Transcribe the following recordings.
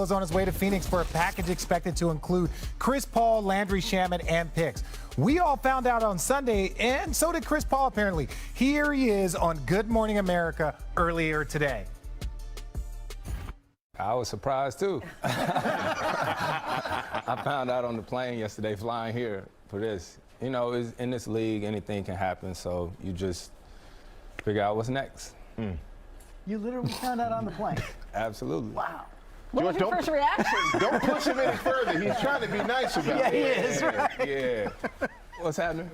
is on his way to Phoenix for a package expected to include Chris Paul, Landry Shamet, and picks. We all found out on Sunday, and so did Chris Paul apparently. Here he is on Good Morning America earlier today. I was surprised too. I found out on the plane yesterday flying here for this. You know, in this league, anything can happen, so you just figure out what's next. You literally found out on the plane. Absolutely. Wow. What was your first reaction? Don't push him any further. He's trying to be nice about it. He is, right? Yeah. What's happening?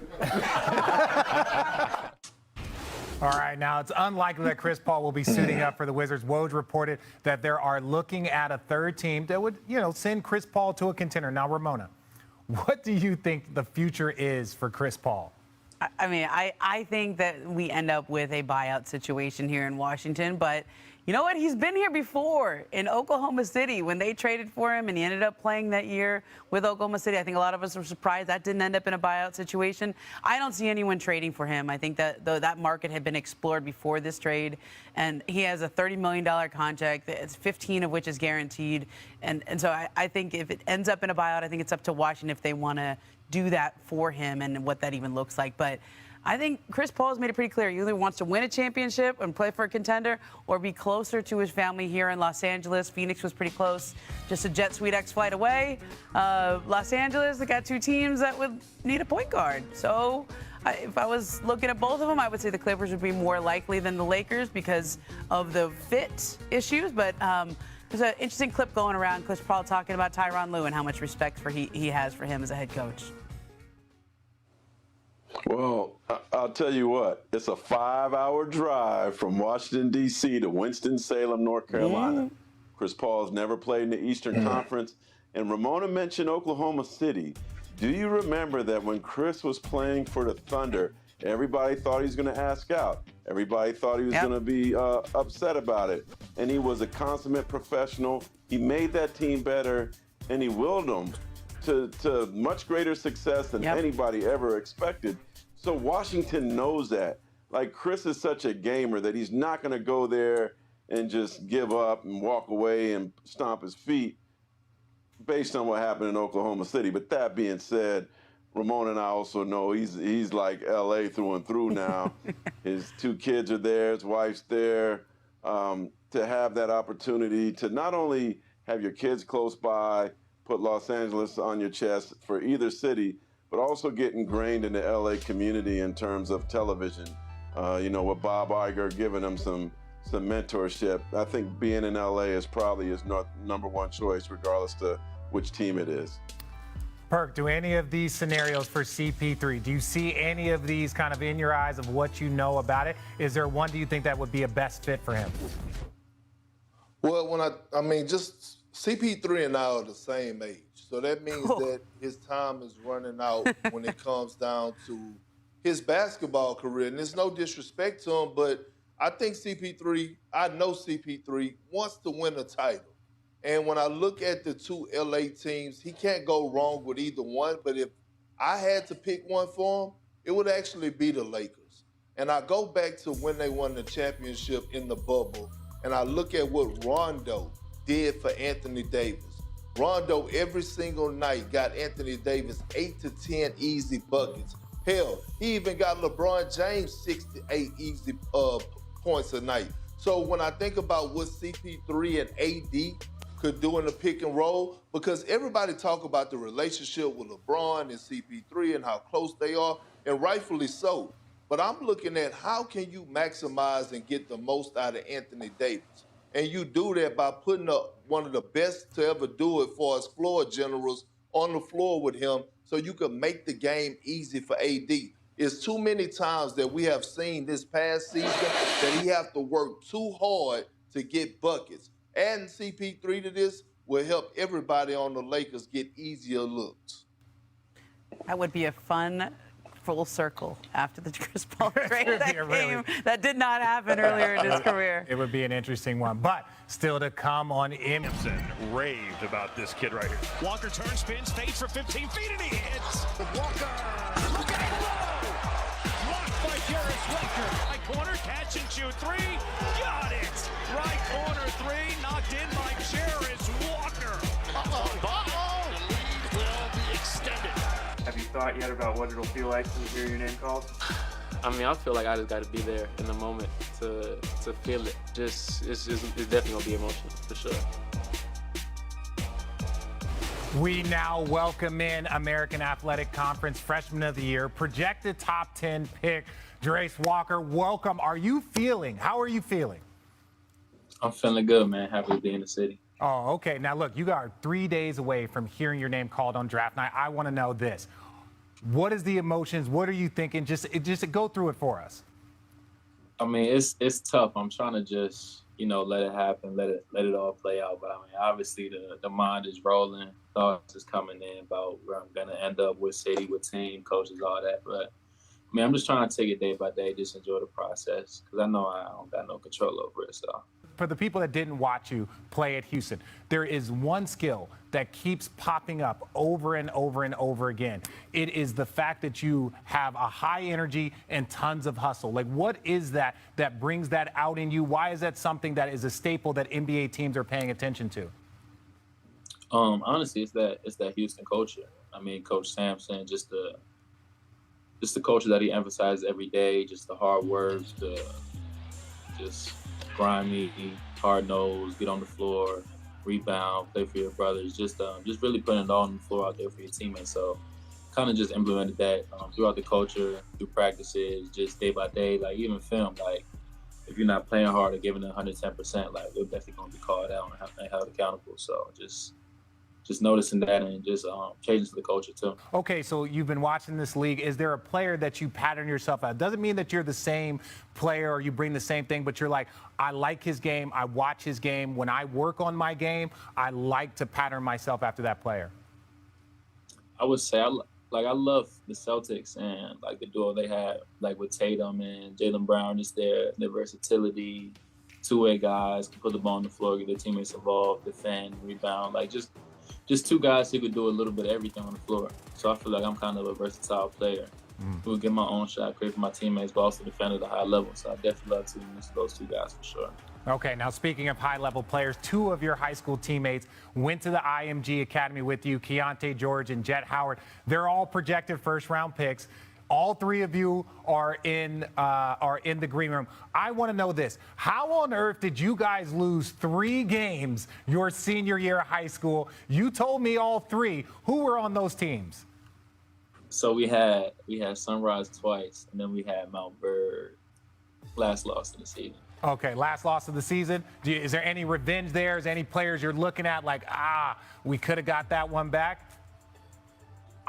All right, now it's unlikely that Chris Paul will be suiting up for the Wizards. Woj reported that they are looking at a third team that would, send Chris Paul to a contender. Now, Ramona, what do you think the future is for Chris Paul? I mean, I think that we end up with a buyout situation here in Washington, but you know what? He's been here before in Oklahoma City when they traded for him, and he ended up playing that year with Oklahoma City. I think a lot of us were surprised that didn't end up in a buyout situation. I don't see anyone trading for him. I think that that market had been explored before this trade, and he has a $30 million contract. It's 15 of which is guaranteed, and so I think if it ends up in a buyout, I think it's up to Washington if they want to do that for him and what that even looks like. But I think Chris Paul has made it pretty clear. He either wants to win a championship and play for a contender or be closer to his family here in Los Angeles. Phoenix was pretty close, just a jet SweetX flight away. Los Angeles, they got two teams that would need a point guard. So if I was looking at both of them, I would say the Clippers would be more likely than the Lakers because of the fit issues. But there's an interesting clip going around, Chris Paul talking about Tyronn Lue and how much respect he has for him as a head coach. Well, I'll tell you what, it's a 5-hour drive from Washington, D.C. to Winston-Salem, North Carolina. Chris Paul's never played in the Eastern Conference. And Ramona mentioned Oklahoma City. Do you remember that when Chris was playing for the Thunder, everybody thought he was going to ask out. Everybody thought he was going to be upset about it. And he was a consummate professional. He made that team better, and he willed them to much greater success than anybody ever expected. So Washington knows that. Like, Chris is such a gamer that he's not going to go there and just give up and walk away and stomp his feet based on what happened in Oklahoma City. But that being said, Ramona and I also know he's like L.A. through and through now. His two kids are there. His wife's there. To have that opportunity to not only have your kids close by, put Los Angeles on your chest for either city, but also get ingrained in the LA community in terms of television. With Bob Iger giving him some mentorship. I think being in LA is probably his number one choice, regardless to which team it is. Perk, do any of these scenarios for CP3, do you see any of these kind of in your eyes of what you know about it? Is there one, do you think, that would be a best fit for him? Well, just CP3 and I are the same age. So that means that his time is running out when it comes down to his basketball career. And there's no disrespect to him, but I think I know CP3 wants to win a title. And when I look at the two LA teams, he can't go wrong with either one. But if I had to pick one for him, it would actually be the Lakers. And I go back to when they won the championship in the bubble, and I look at what Rondo did for Anthony Davis. Rondo every single night got Anthony Davis 8 to 10 easy buckets. Hell, he even got LeBron James 6 to 8 easy points a night. So when I think about what CP3 and AD could do in the pick and roll, because everybody talk about the relationship with LeBron and CP3 and how close they are, and rightfully so. But I'm looking at how can you maximize and get the most out of Anthony Davis? And you do that by putting up one of the best to ever do it for us floor generals on the floor with him so you can make the game easy for AD. It's too many times that we have seen this past season that he have to work too hard to get buckets. Adding CP3 to this will help everybody on the Lakers get easier looks. That would be a fun full circle after the Chris Paul trade that did not happen earlier in his career. It would be an interesting one, but still to come on him. Raved about this kid right here. Walker turns, spins, fades for 15 feet, and he hits. Walker, look at it low. Blocked by Jarris Walker. Right corner, catch and shoot three. Got it. Right corner three, knocked in by Jarris Walker. thought yet about what it'll feel like when you hear your name called? I mean, I feel like I just got to be there in the moment to feel it. It's definitely gonna be emotional for sure. We now welcome in American Athletic Conference Freshman of the Year, projected top 10 pick, Jarace Walker. Welcome. How are you feeling? I'm feeling good, man. Happy to be in the city. Oh, okay. Now, look, you are 3 days away from hearing your name called on draft night. I want to know this. What is the emotions? What are you thinking? Just go through it for us. I mean, it's tough. I'm trying to just, let it happen, let it all play out. But I mean, obviously the mind is rolling, thoughts is coming in about where I'm gonna end up with city, with team, coaches, all that. But I mean, I'm just trying to take it day by day, just enjoy the process, because I know I don't got no control over it. So. For the people that didn't watch you play at Houston, there is one skill that keeps popping up over and over and over again. It is the fact that you have a high energy and tons of hustle. Like, what is that brings that out in you? Why is that something that is a staple that NBA teams are paying attention to? Honestly, it's that Houston culture. I mean, Coach Sampson, just the culture that he emphasizes every day, just the hard work, just grimy, hard-nosed, get on the floor, rebound, play for your brothers, just really putting it all on the floor out there for your teammates. So kind of just implemented that throughout the culture, through practices, just day by day, like even film, like if you're not playing hard or giving it 110%, like we're definitely going to be called out and held accountable. So just noticing that and just changing to the culture too. Okay, so you've been watching this league. Is there a player that you pattern yourself out? Doesn't mean that you're the same player or you bring the same thing, but you're like, I like his game, I watch his game. When I work on my game, I like to pattern myself after that player. I would say I love the Celtics and like the duo they have, like with Tatum and Jaylen Brown, just their versatility, two-way guys, can put the ball on the floor, get their teammates involved, defend, rebound, like just two guys who could do a little bit of everything on the floor. So I feel like I'm kind of a versatile player who will get my own shot, create for my teammates, but also defend at a high level. So I definitely love to use those two guys for sure. Okay, now speaking of high-level players, two of your high school teammates went to the IMG Academy with you, Keontae George and Jet Howard. They're all projected first-round picks. All three of you are in the green room. I want to know this. How on earth did you guys lose 3 games your senior year of high school? You told me all 3. Who were on those teams? So we had Sunrise twice, and then we had Mount Bird last loss of the season. Okay, last loss of the season. Is there any revenge there? Is there any players you're looking at like, we could have got that one back?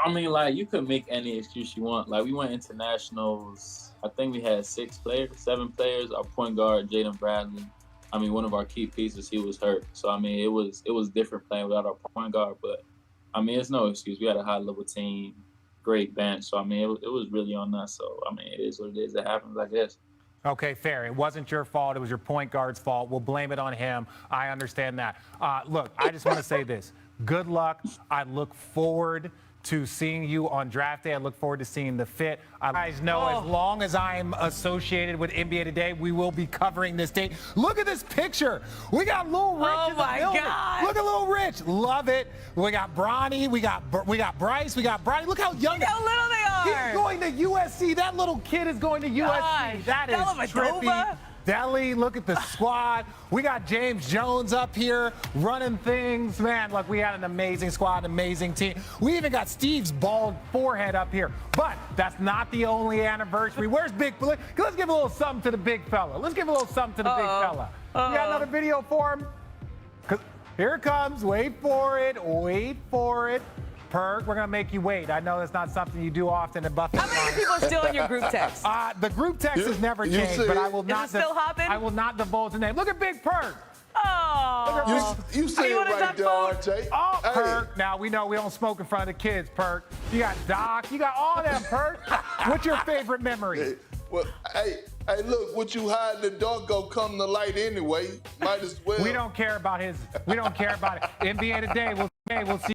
I mean, like, you could make any excuse you want. Like, we went internationals. I think we had 7 players. Our point guard, Jaden Bradley. I mean, one of our key pieces, he was hurt. So, I mean, it was different playing without our point guard. But, I mean, it's no excuse. We had a high-level team, great bench. So, I mean, it was really on us. So, I mean, it is what it is. It happens, I guess. Okay, fair. It wasn't your fault. It was your point guard's fault. We'll blame it on him. I understand that. Look, I just want to say this. Good luck. I look forward to seeing you on draft day. I look forward to seeing the fit. You guys know, as long as I'm associated with NBA Today, we will be covering this day. Look at this picture. We got Lil Rich in the building. God. Look at Lil Rich. Love it. We got Bronny. We got Bryce. We got Bronny. Look how young. Look how little they are. He's going to USC. That little kid is going to USC. That is trippy. Deli, look at the squad. We got James Jones up here running things. Man, look, we had an amazing squad, amazing team. We even got Steve's bald forehead up here. But that's not the only anniversary. Where's Big? Let's give a little something to the big fella. Let's give a little something to the big fella. You got another video for him? 'Cause here it comes. Wait for it. Wait for it. Perk, we're going to make you wait. I know that's not something you do often in Buffalo. How many people are still in your group text? The group text has never changed, but I will not. Is it still hopping? I will not divulge the name. Look at Big Perk. Oh. You say it right there, RJ. Oh, Hey. Perk. Now, we know we don't smoke in front of the kids, Perk. You got Doc. You got all them, Perk. What's your favorite memory? Well, hey, look, what you hide in the dark go come to light anyway. Might as well. We don't care about his. We don't care about it. NBA Today. We'll see.